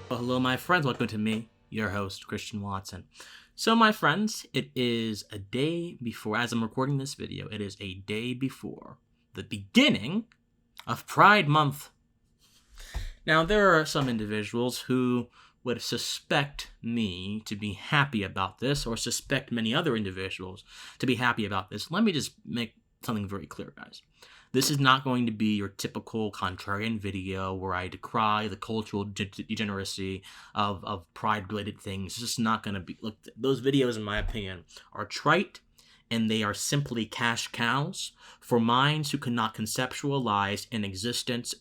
Well, hello, my friends. Welcome to me, your host, Christian Watson. So, my friends, it is a day before, as I'm recording this video, it is a day before the beginning of Pride Month. Now, there are some individuals who would suspect me to be happy about this, or suspect many other individuals to be happy about this. Let me just make something very clear, guys. This is not going to be your typical contrarian video where I decry the cultural degeneracy of pride-related things. It's just not going to be... Look, those videos, in my opinion, are trite, and they are simply cash cows for minds who cannot conceptualize an existence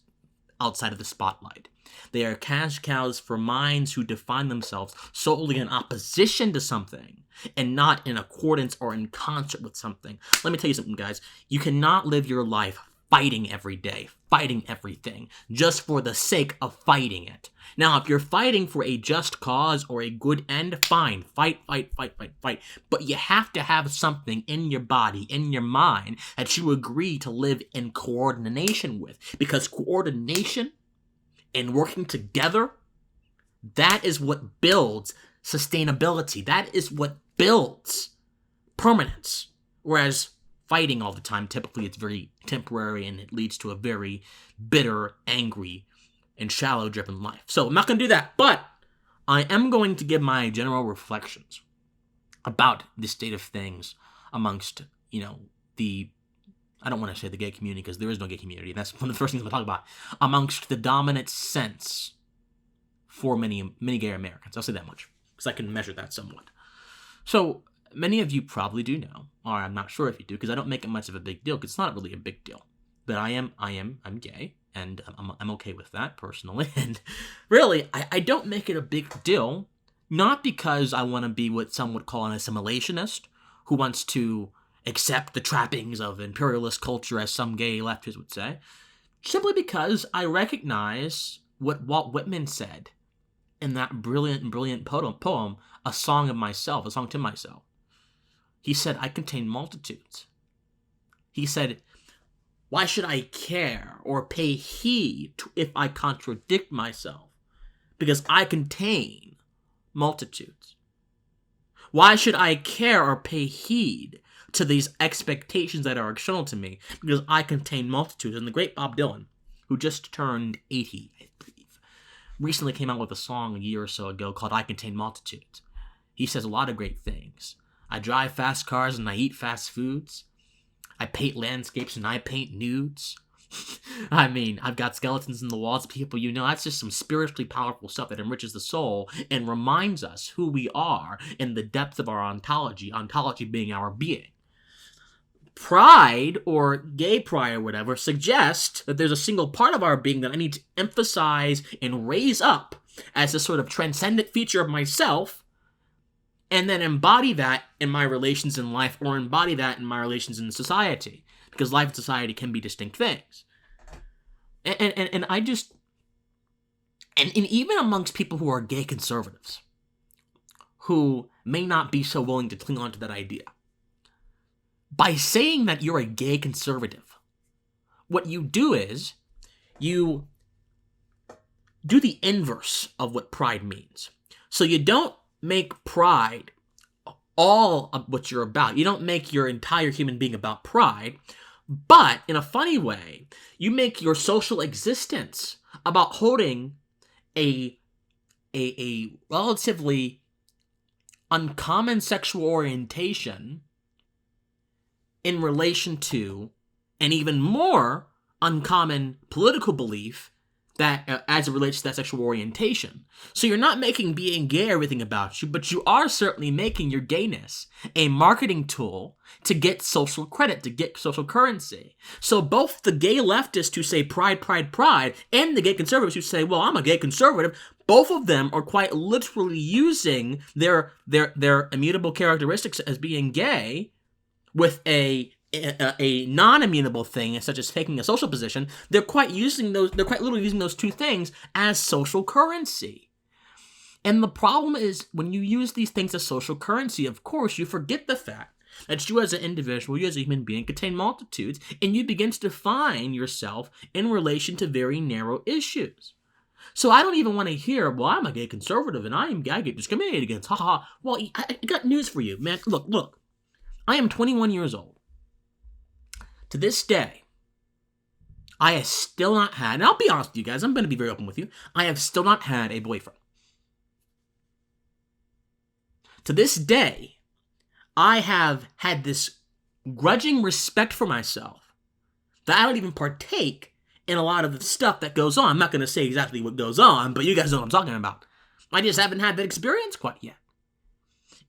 outside of the spotlight. They are cash cows for minds who define themselves solely in opposition to something and not in accordance or in concert with something. Let me tell you something, guys. You cannot live your life fighting every day, fighting everything, just for the sake of fighting it. Now, if you're fighting for a just cause or a good end, fine. Fight. But you have to have something in your body, in your mind, that you agree to live in coordination with. Because coordination and working together, that is what builds sustainability. That is what builds permanence. Whereas fighting all the time, typically it's very temporary and it leads to a very bitter, angry, and shallow-driven life. So I'm not going to do that, but I am going to give my general reflections about the state of things amongst, I don't want to say the gay community because there is no gay community. That's one of the first things I'm going to talk about. Amongst the dominant sense for many gay Americans. I'll say that much because I can measure that somewhat. So many of you probably do know, or I'm not sure if you do, because I don't make it much of a big deal because it's not really a big deal. But I'm gay, and I'm okay with that personally. And really, I don't make it a big deal, not because I want to be what some would call an assimilationist who wants to accept the trappings of imperialist culture, as some gay leftists would say, simply because I recognize what Walt Whitman said in that brilliant poem, A Song to Myself. He said, I contain multitudes. He said, why should I care or pay heed if I contradict myself? Because I contain multitudes. Why should I care or pay heed to these expectations that are external to me? Because I contain multitudes. And the great Bob Dylan, who just turned 80, I believe, recently came out with a song a year or so ago called I Contain Multitudes. He says a lot of great things. I drive fast cars and I eat fast foods. I paint landscapes and I paint nudes. I mean, I've got skeletons in the walls, people, that's just some spiritually powerful stuff that enriches the soul and reminds us who we are in the depth of our ontology being our being. Pride, or gay pride or whatever, suggests that there's a single part of our being that I need to emphasize and raise up as a sort of transcendent feature of myself, and then embody that in my relations in life, or embody that in my relations in society. Because life and society can be distinct things. And I just... And even amongst people who are gay conservatives, who may not be so willing to cling on to that idea, by saying that you're a gay conservative, what you do is you do the inverse of what pride means. So you don't make pride all of what you're about. You don't make your entire human being about pride, but in a funny way, you make your social existence about holding a relatively uncommon sexual orientation in relation to an even more uncommon political belief that as it relates to that sexual orientation. So you're not making being gay everything about you, but you are certainly making your gayness a marketing tool to get social credit, to get social currency. So both the gay leftists who say pride, and the gay conservatives who say, well, I'm a gay conservative, both of them are quite literally using their immutable characteristics as being gay with a non-immutable thing, such as taking a social position. They're quite literally using those two things as social currency. And the problem is, when you use these things as social currency, of course, you forget the fact that you as an individual, you as a human being, contain multitudes, and you begin to define yourself in relation to very narrow issues. So I don't even want to hear, well, I'm a gay conservative and I get discriminated against. Ha ha ha. Well, I got news for you, man. Look. I am 21 years old. To this day, I have still not had, and I'll be honest with you guys, I'm going to be very open with you, I have still not had a boyfriend. To this day, I have had this grudging respect for myself that I don't even partake in a lot of the stuff that goes on. I'm not going to say exactly what goes on, but you guys know what I'm talking about. I just haven't had that experience quite yet.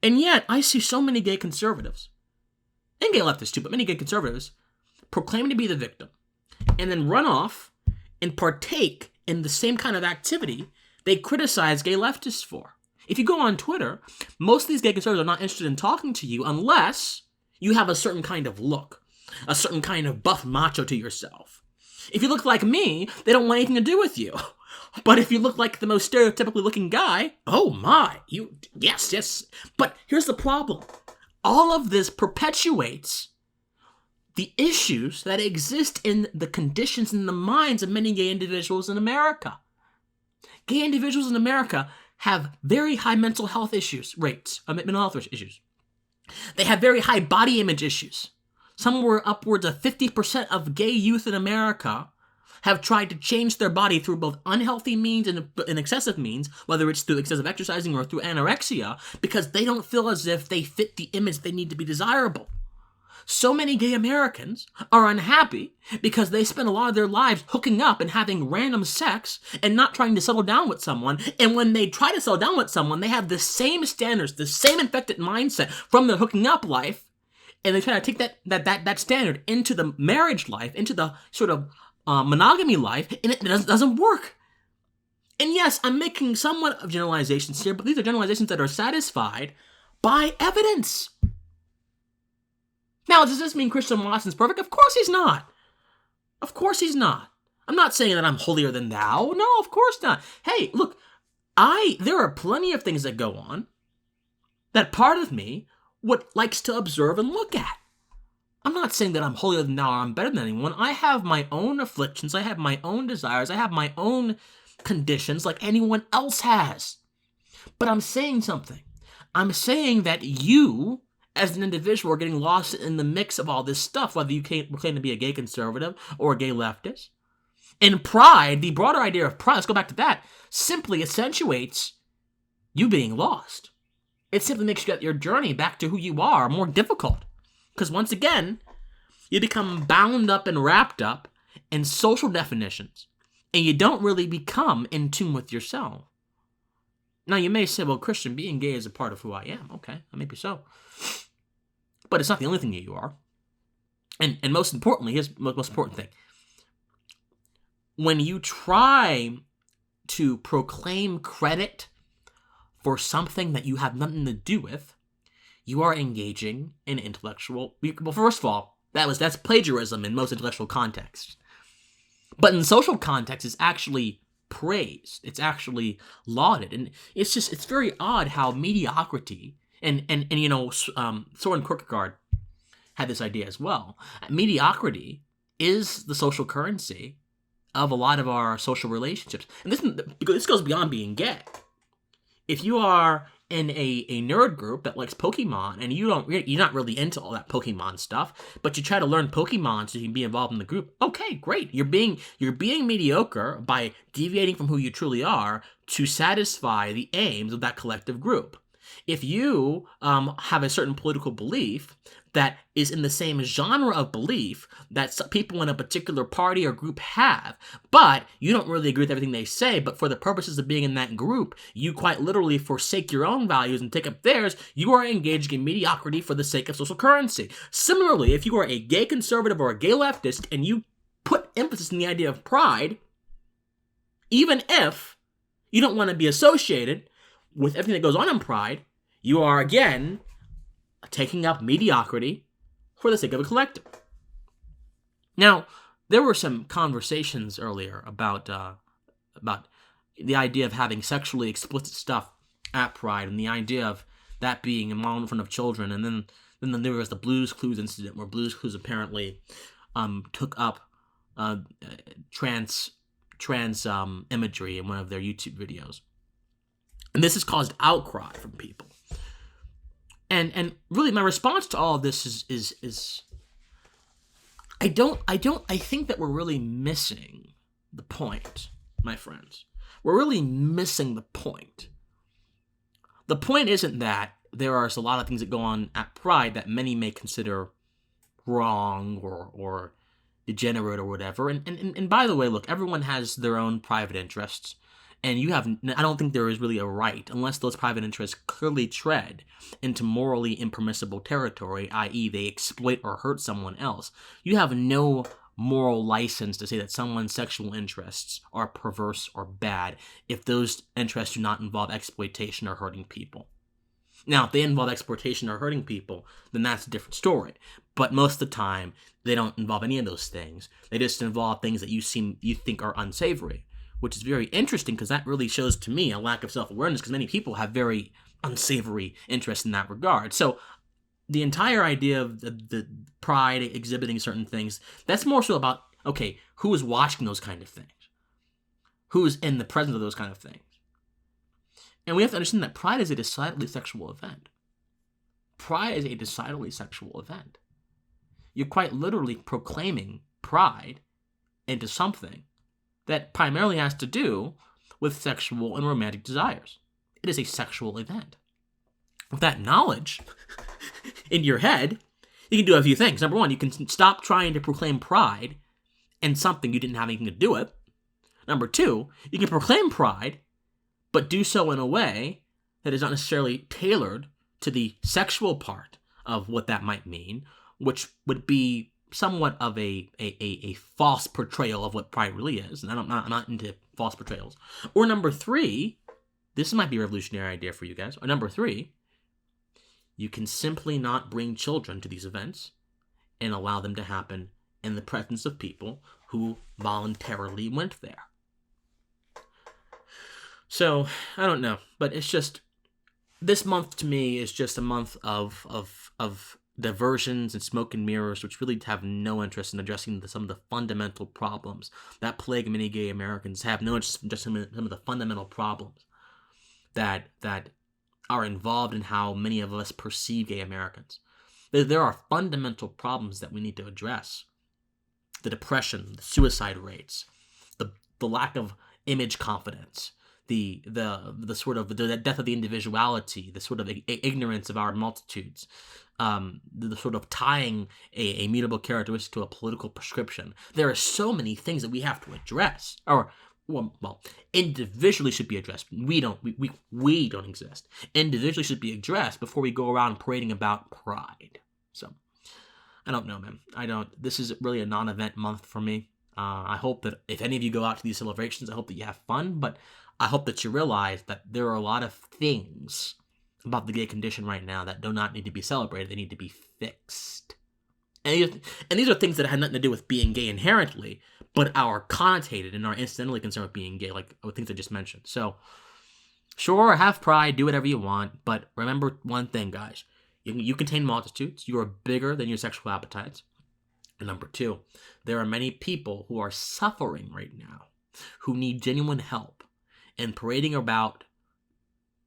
And yet, I see so many gay conservatives, and gay leftists too, but many gay conservatives, proclaim to be the victim, and then run off and partake in the same kind of activity they criticize gay leftists for. If you go on Twitter, most of these gay conservatives are not interested in talking to you unless you have a certain kind of look, a certain kind of buff macho to yourself. If you look like me, they don't want anything to do with you. But if you look like the most stereotypically looking guy, oh my, yes. But here's the problem. All of this perpetuates the issues that exist in the conditions in the minds of many gay individuals in America. Gay individuals in America have very high mental health rates. They have very high body image issues. Somewhere upwards of 50% of gay youth in America have tried to change their body through both unhealthy means and excessive means, whether it's through excessive exercising or through anorexia, because they don't feel as if they fit the image they need to be desirable. So many gay Americans are unhappy because they spend a lot of their lives hooking up and having random sex and not trying to settle down with someone. And when they try to settle down with someone, they have the same standards, the same infected mindset from their hooking up life, and they try to take that standard into the marriage life, into the sort of monogamy life, and it doesn't work. And yes, I'm making somewhat of generalizations here, but these are generalizations that are satisfied by evidence. Now, does this mean Christian Watson's perfect? Of course he's not. Of course he's not. I'm not saying that I'm holier than thou. No, of course not. Hey, look, there are plenty of things that go on that part of me likes to observe and look at. I'm not saying that I'm holier than thou or I'm better than anyone. I have my own afflictions. I have my own desires. I have my own conditions like anyone else has. But I'm saying something. I'm saying that you, as an individual, are getting lost in the mix of all this stuff, whether you claim to be a gay conservative or a gay leftist. And pride, the broader idea of pride, let's go back to that, simply accentuates you being lost. It simply makes your journey back to who you are more difficult. Because once again, you become bound up and wrapped up in social definitions, and you don't really become in tune with yourself. Now, you may say, well, Christian, being gay is a part of who I am. Okay, maybe so. But it's not the only thing that you are. And most importantly, here's the most important thing. When you try to proclaim credit for something that you have nothing to do with, you are engaging in intellectual... Well, first of all, that's plagiarism in most intellectual contexts. But in social context, it's actually praised. It's actually lauded. And it's very odd how mediocrity... And Soren Kierkegaard had this idea as well. Mediocrity is the social currency of a lot of our social relationships. And this goes beyond being gay. If you are in a nerd group that likes Pokemon and you're not really into all that Pokemon stuff, but you try to learn Pokemon so you can be involved in the group, okay, great. You're being mediocre by deviating from who you truly are to satisfy the aims of that collective group. If you have a certain political belief that is in the same genre of belief that people in a particular party or group have, but you don't really agree with everything they say, but for the purposes of being in that group, you quite literally forsake your own values and take up theirs, you are engaging in mediocrity for the sake of social currency. Similarly, if you are a gay conservative or a gay leftist and you put emphasis in the idea of pride, even if you don't want to be associated with everything that goes on in pride, you are, again, taking up mediocrity for the sake of a collective. Now, there were some conversations earlier about the idea of having sexually explicit stuff at Pride and the idea of that being a model in front of children. And then there was the Blue's Clues incident where Blue's Clues apparently took up trans imagery in one of their YouTube videos. And this has caused outcry from people. And really my response to all of this is I think that we're really missing the point, my friends. We're really missing the point. The point isn't that there are a lot of things that go on at Pride that many may consider wrong or degenerate or whatever. And by the way, look, everyone has their own private interests. And I don't think there is really a right, unless those private interests clearly tread into morally impermissible territory, i.e. they exploit or hurt someone else. You have no moral license to say that someone's sexual interests are perverse or bad if those interests do not involve exploitation or hurting people. Now, if they involve exploitation or hurting people, then that's a different story. But most of the time, they don't involve any of those things. They just involve things that you think are unsavory, which is very interesting because that really shows to me a lack of self-awareness because many people have very unsavory interests in that regard. So the entire idea of the Pride exhibiting certain things, that's more so about, okay, who is watching those kind of things? Who is in the presence of those kind of things? And we have to understand that Pride is a decidedly sexual event. Pride is a decidedly sexual event. You're quite literally proclaiming pride into something that primarily has to do with sexual and romantic desires. It is a sexual event. With that knowledge in your head, you can do a few things. Number one, you can stop trying to proclaim pride in something you didn't have anything to do with. Number two, you can proclaim pride, but do so in a way that is not necessarily tailored to the sexual part of what that might mean, which would be somewhat of a false portrayal of what pride really is. And I'm not into false portrayals. Or number three, this might be a revolutionary idea for you guys. Or number three, you can simply not bring children to these events and allow them to happen in the presence of people who voluntarily went there. So, I don't know, but it's just, this month to me is just a month of diversions and smoke and mirrors, which really have no interest in addressing some of the fundamental problems that plague many gay Americans. Have no interest in addressing some of the fundamental problems that are involved in how many of us perceive gay Americans. There are fundamental problems that we need to address. The depression, the suicide rates, the lack of image confidence, the sort of the death of the individuality, the sort of ignorance of our multitudes, the sort of tying a mutable characteristic to a political prescription. There are so many things that we have to address, or well, individually should be addressed. We don't exist. Individually should be addressed before we go around parading about pride. So, I don't know, man. This is really a non-event month for me. I hope that if any of you go out to these celebrations, I hope that you have fun, but I hope that you realize that there are a lot of things about the gay condition right now that do not need to be celebrated. They need to be fixed. And these are things that have nothing to do with being gay inherently, but are connotated and are incidentally concerned with being gay, like things I just mentioned. So, sure, have pride, do whatever you want, but remember one thing, guys. You contain multitudes. You are bigger than your sexual appetites. And number two, there are many people who are suffering right now who need genuine help. And parading about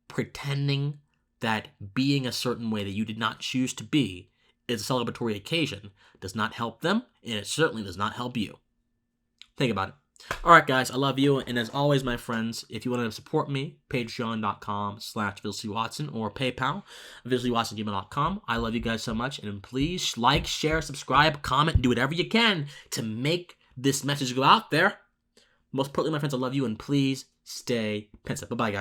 pretending that being a certain way that you did not choose to be is a celebratory occasion does not help them, and it certainly does not help you. Think about it. All right, guys, I love you. And as always, my friends, if you want to support me, patreon.com/VilseyWatson or PayPal, VilseyWatson@gmail.com. I love you guys so much. And please like, share, subscribe, comment, do whatever you can to make this message go out there. Most importantly, my friends, I love you. And please stay pensive. Bye-bye, guys.